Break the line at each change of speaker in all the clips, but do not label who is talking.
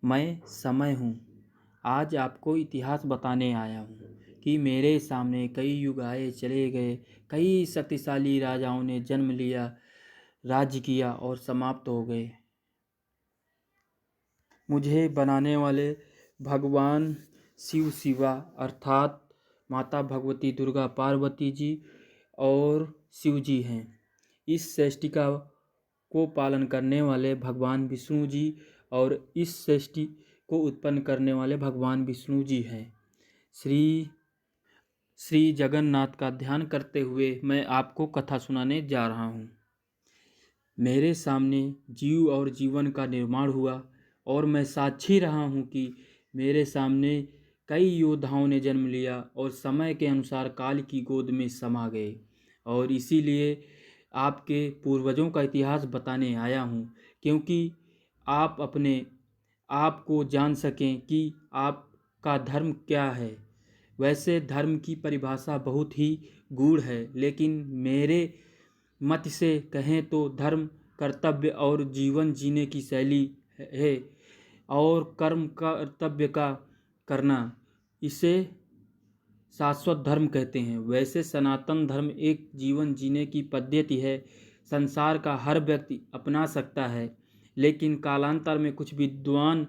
मैं समय हूँ। आज आपको इतिहास बताने आया हूँ कि मेरे सामने कई युग आए चले गए, कई शक्तिशाली राजाओं ने जन्म लिया, राज्य किया और समाप्त हो गए। मुझे बनाने वाले भगवान शिव शिवा अर्थात माता भगवती दुर्गा पार्वती जी और शिव जी हैं। इस सृष्टिका को पालन करने वाले भगवान विष्णु जी और इस सृष्टि को उत्पन्न करने वाले भगवान विष्णु जी हैं। श्री जगन्नाथ का ध्यान करते हुए मैं आपको कथा सुनाने जा रहा हूँ। मेरे सामने जीव और जीवन का निर्माण हुआ और मैं साक्षी रहा हूँ कि मेरे सामने कई योद्धाओं ने जन्म लिया और समय के अनुसार काल की गोद में समा गए। और इसीलिए आपके पूर्वजों का इतिहास बताने आया हूँ, क्योंकि आप अपने आप को जान सकें कि आपका धर्म क्या है। वैसे धर्म की परिभाषा बहुत ही गूढ़ है, लेकिन मेरे मत से कहें तो धर्म कर्तव्य और जीवन जीने की शैली है और कर्म कर्तव्य का करना, इसे शाश्वत धर्म कहते हैं। वैसे सनातन धर्म एक जीवन जीने की पद्धति है, संसार का हर व्यक्ति अपना सकता है, लेकिन कालांतर में कुछ विद्वान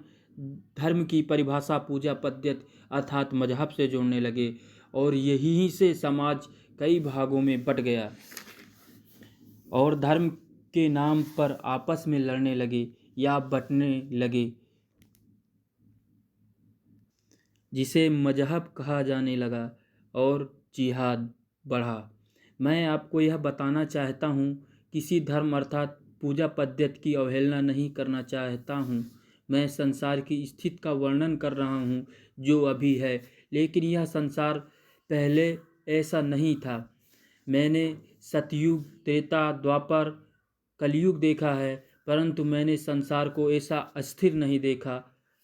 धर्म की परिभाषा पूजा पद्धति अर्थात मजहब से जोड़ने लगे और यहीं से समाज कई भागों में बट गया और धर्म के नाम पर आपस में लड़ने लगे या बंटने लगे, जिसे मजहब कहा जाने लगा और जिहाद बढ़ा। मैं आपको यह बताना चाहता हूँ, किसी धर्म अर्थात पूजा पद्धति की अवहेलना नहीं करना चाहता हूँ। मैं संसार की स्थिति का वर्णन कर रहा हूँ जो अभी है, लेकिन यह संसार पहले ऐसा नहीं था। मैंने सतयुग, त्रेता, द्वापर, कलयुग देखा है, परंतु मैंने संसार को ऐसा अस्थिर नहीं देखा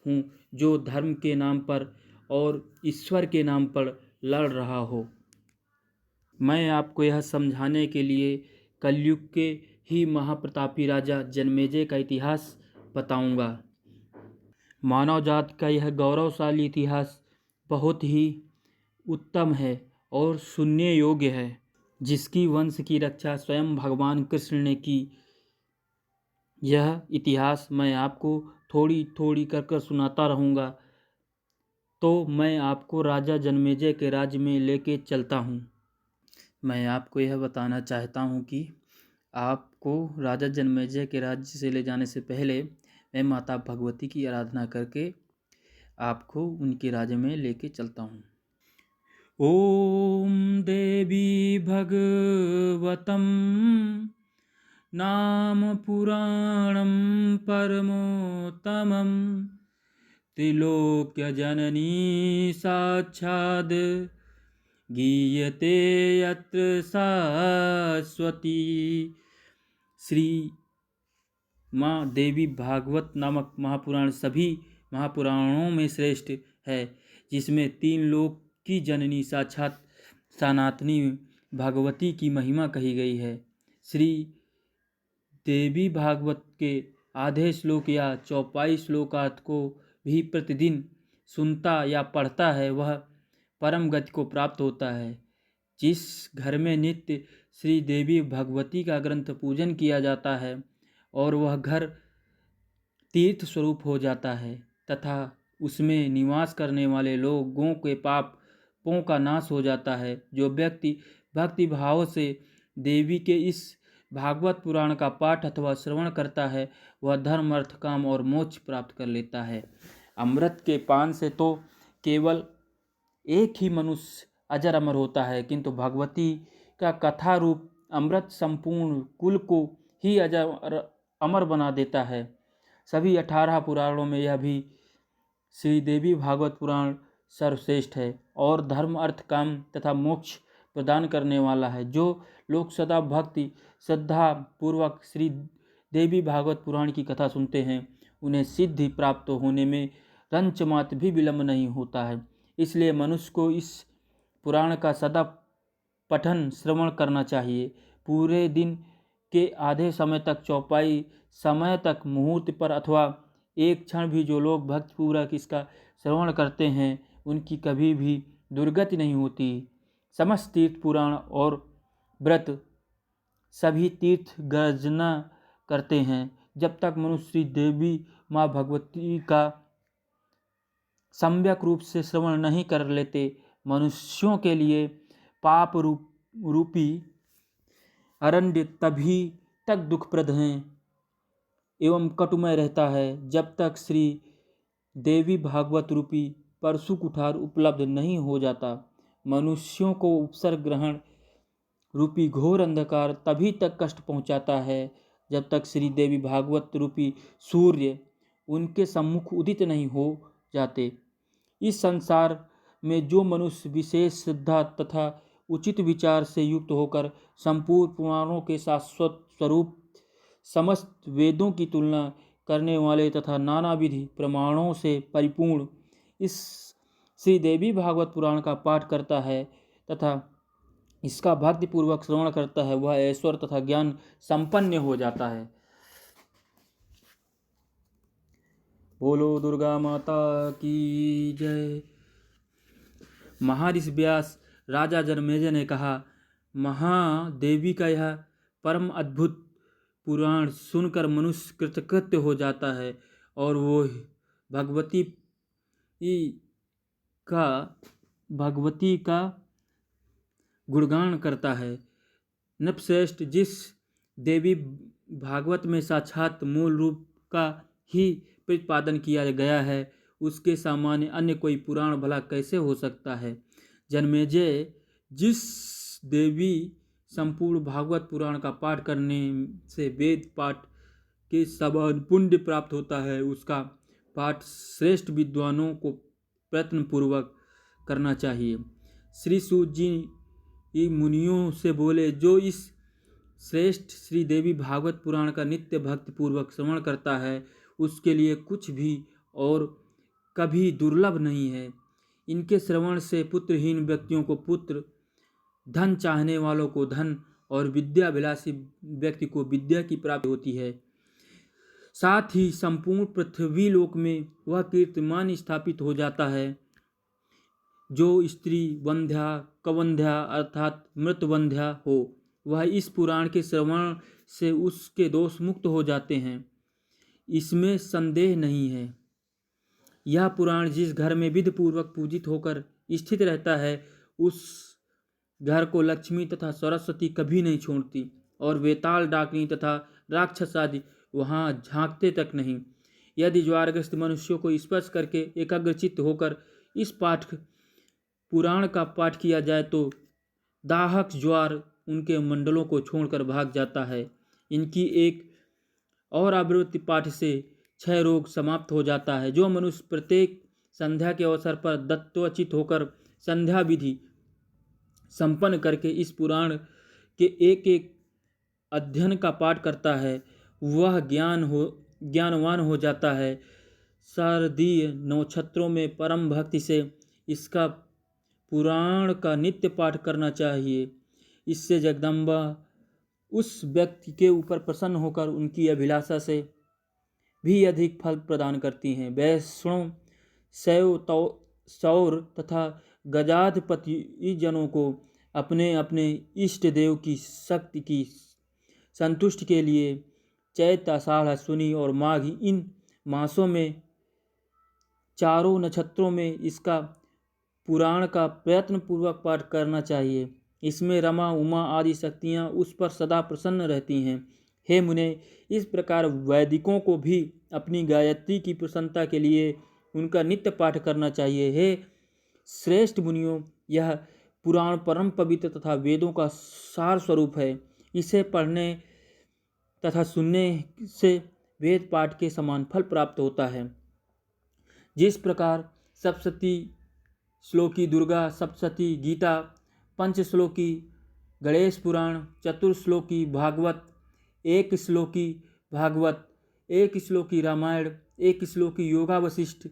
हूँ जो धर्म के नाम पर और ईश्वर के नाम पर लड़ रहा हो। मैं आपको यह समझाने के लिए कलयुग के ही महाप्रतापी राजा जन्मेजय का इतिहास बताऊंगा। मानव जाति का यह गौरवशाली इतिहास बहुत ही उत्तम है और सुनने योग्य है, जिसकी वंश की रक्षा स्वयं भगवान कृष्ण ने की। यह इतिहास मैं आपको थोड़ी थोड़ी कर सुनाता रहूँगा। तो मैं आपको राजा जन्मेजय के राज्य में लेके चलता हूँ। मैं आपको यह बताना चाहता हूँ कि आपको राजा जन्मेजय के राज्य से ले जाने से पहले मैं माता भगवती की आराधना करके आपको उनके राज्य में लेके चलता हूँ। ओम देवी भगवतम नाम पुराणं परमोत्तमं त्रिलोक्य जननी साक्षात् गीयते यत्र शाश्वती। श्री माँ देवी भागवत नामक महापुराण सभी महापुराणों में श्रेष्ठ है, जिसमें 3 लोक की जननी साक्षात सनातनी भगवती की महिमा कही गई है। श्री देवी भागवत के आधे श्लोक या चौपाई श्लोकार्थ को भी प्रतिदिन सुनता या पढ़ता है, वह परम गति को प्राप्त होता है। जिस घर में नित्य श्री देवी भगवती का ग्रंथ पूजन किया जाता है और वह घर तीर्थ स्वरूप हो जाता है तथा उसमें निवास करने वाले लोगों के पापों का नाश हो जाता है। जो व्यक्ति भक्ति भाव से देवी के इस भागवत पुराण का पाठ अथवा श्रवण करता है, वह धर्म अर्थ काम और मोक्ष प्राप्त कर लेता है। अमृत के पान से तो केवल एक ही मनुष्य अजर अमर होता है, किंतु भगवती का कथा रूप अमृत संपूर्ण कुल को ही अजर अमर बना देता है। सभी 18 पुराणों में यह भी श्री देवी भागवत पुराण सर्वश्रेष्ठ है और धर्म अर्थ काम तथा मोक्ष प्रदान करने वाला है। जो लोग सदा भक्ति श्रद्धा पूर्वक श्री देवी भागवत पुराण की कथा सुनते हैं, उन्हें सिद्धि प्राप्त होने में रंच मात्र भी विलंब नहीं होता है। इसलिए मनुष्य को इस पुराण का सदा पठन श्रवण करना चाहिए। पूरे दिन के आधे समय तक चौपाई समय तक मुहूर्त पर अथवा एक क्षण भी जो लोग भक्तिपूर्वक इसका श्रवण करते हैं उनकी कभी भी दुर्गति नहीं होती। समस्त तीर्थ पुराण और व्रत सभी तीर्थ गर्जना करते हैं। जब तक मनुष्य श्री देवी माँ भगवती का सम्यक रूप से श्रवण नहीं कर लेते, मनुष्यों के लिए पाप रूपी अरण्य तभी तक दुखप्रद हैं एवं कटुमय रहता है जब तक श्री देवी भागवत रूपी परशु कुठार उपलब्ध नहीं हो जाता। मनुष्यों को उपसर्ग ग्रहण रूपी घोर अंधकार तभी तक कष्ट पहुंचाता है जब तक श्री देवी भागवत रूपी सूर्य उनके सम्मुख उदित नहीं हो जाते। इस संसार में जो मनुष्य विशेष श्रद्धा तथा उचित विचार से युक्त होकर संपूर्ण पुराणों के शाश्वत स्वरूप समस्त वेदों की तुलना करने वाले तथा नाना विधि प्रमाणों से परिपूर्ण इस श्री देवी भागवत पुराण का पाठ करता है तथा इसका भक्तिपूर्वक श्रवण करता है, वह ऐश्वर्य तथा ज्ञान संपन्न हो जाता है। बोलो दुर्गा माता की जय। महर्षि व्यास राजा जनमेजय ने कहा, महादेवी का यह परम अद्भुत पुराण सुनकर मनुष्य कृतकृत्य हो जाता है और वो भगवती का गुणगान करता है। नृपश्रेष्ठ, जिस देवी भागवत में साक्षात मूल रूप का ही प्रतिपादन किया गया है उसके सामान्य अन्य कोई पुराण भला कैसे हो सकता है। जनमेजय, जिस देवी संपूर्ण भागवत पुराण का पाठ करने से वेद पाठ के समान पुण्य प्राप्त होता है, उसका पाठ श्रेष्ठ विद्वानों को प्रयत्नपूर्वक करना चाहिए। श्री सूत जी मुनियों से बोले, जो इस श्रेष्ठ श्री देवी भागवत पुराण का नित्य भक्ति पूर्वक श्रवण करता है उसके लिए कुछ भी और कभी दुर्लभ नहीं है। इनके श्रवण से पुत्रहीन व्यक्तियों को पुत्र, धन चाहने वालों को धन और विद्याभिलाषी व्यक्ति को विद्या की प्राप्ति होती है। साथ ही संपूर्ण पृथ्वी लोक में वह कीर्तिमान स्थापित हो जाता है। जो स्त्री वंध्या कवंध्या अर्थात मृतवंध्या हो, वह इस पुराण के श्रवण से उसके दोष मुक्त हो जाते हैं, इसमें संदेह नहीं है। यह पुराण जिस घर में विधि पूर्वक पूजित होकर स्थित रहता है उस घर को लक्ष्मी तथा सरस्वती कभी नहीं छोड़ती और वेताल डाकनी तथा राक्षस आदि वहाँ झांकते तक नहीं। यदि ज्वारग्रस्त मनुष्यों को स्पर्श करके एकाग्रचित्त होकर इस पुराण का पाठ किया जाए तो दाहक ज्वार उनके मंडलों को छोड़कर भाग जाता है। इनकी एक और आवृत्ति पाठ से क्षय रोग समाप्त हो जाता है। जो मनुष्य प्रत्येक संध्या के अवसर पर दत्तोचित होकर संध्या विधि संपन्न करके इस पुराण के एक एक अध्ययन का पाठ करता है वह ज्ञानवान हो जाता है। शारदीय नक्षत्रों में परम भक्ति से इसका पुराण का नित्य पाठ करना चाहिए। इससे जगदम्बा उस व्यक्ति के ऊपर प्रसन्न होकर उनकी अभिलाषा से भी अधिक फल प्रदान करती हैं। वैष्णव, शैव, सौर तथा गजाधिपति जनों को अपने अपने इष्ट देव की शक्ति की संतुष्टि के लिए चैत, आषाढ़, अश्विनी और माघ इन मासों में चारों नक्षत्रों में इसका पुराण का प्रयत्न पूर्वक पाठ करना चाहिए। इसमें रमा, उमा आदि शक्तियाँ उस पर सदा प्रसन्न रहती हैं। हे मुने, इस प्रकार वैदिकों को भी अपनी गायत्री की प्रसन्नता के लिए उनका नित्य पाठ करना चाहिए। हे श्रेष्ठ मुनियों, यह पुराण परम पवित्र तथा वेदों का सार स्वरूप है। इसे पढ़ने तथा सुनने से वेद पाठ के समान फल प्राप्त होता है। जिस प्रकार सप्तशती श्लोकी दुर्गा सप्तशती गीता, पंचश्लोकी गणेश पुराण, चतुर्श्लोकी भागवत, एक श्लोकी भागवत, एक श्लोकी रामायण, एक श्लोकी योगा वशिष्ठ,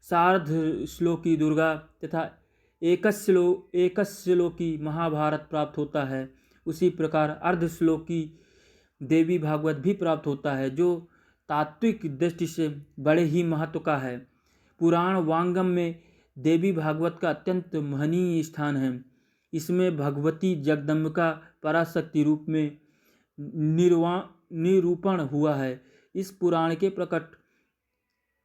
सार्ध श्लोकी दुर्गा तथा एक श्लोकी महाभारत प्राप्त होता है, उसी प्रकार अर्ध श्लोकी देवी भागवत भी प्राप्त होता है। जो तात्विक दृष्टि से बड़े ही महत्व का है। पुराण वांगम में देवी भागवत का अत्यंत महनीय स्थान है। इसमें भगवती जगदम्बिका पराशक्ति रूप में निरूपण हुआ है। इस पुराण के प्रकट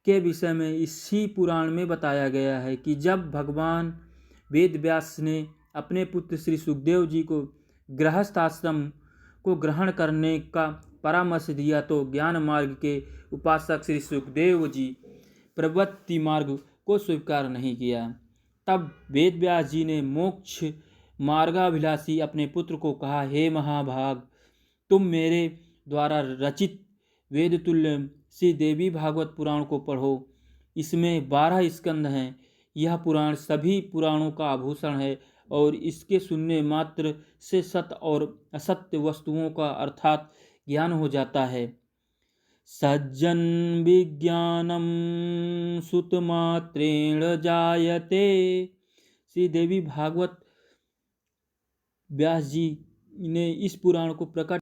के विषय में इसी पुराण में बताया गया है कि जब भगवान वेद व्यास ने अपने पुत्र श्री सुखदेव जी को गृहस्थ आश्रम को ग्रहण करने का परामर्श दिया तो ज्ञान मार्ग के उपासक श्री सुखदेव जी प्रवृत्ति मार्ग को स्वीकार नहीं किया। तब वेद व्यास जी ने मोक्ष मार्गाभिलाषी अपने पुत्र को कहा, हे महाभाग, तुम मेरे द्वारा रचित वेदतुल्य श्री देवी भागवत पुराण को पढ़ो। इसमें 12 स्कंद हैं। यह पुराण सभी पुराणों का आभूषण है और इसके सुनने मात्र से सत्य और असत्य वस्तुओं का अर्थात ज्ञान हो जाता है। सज्जन विज्ञानम सुतमात्रेण जायते। श्री देवी भागवत व्यास जी ने इस पुराण को प्रकट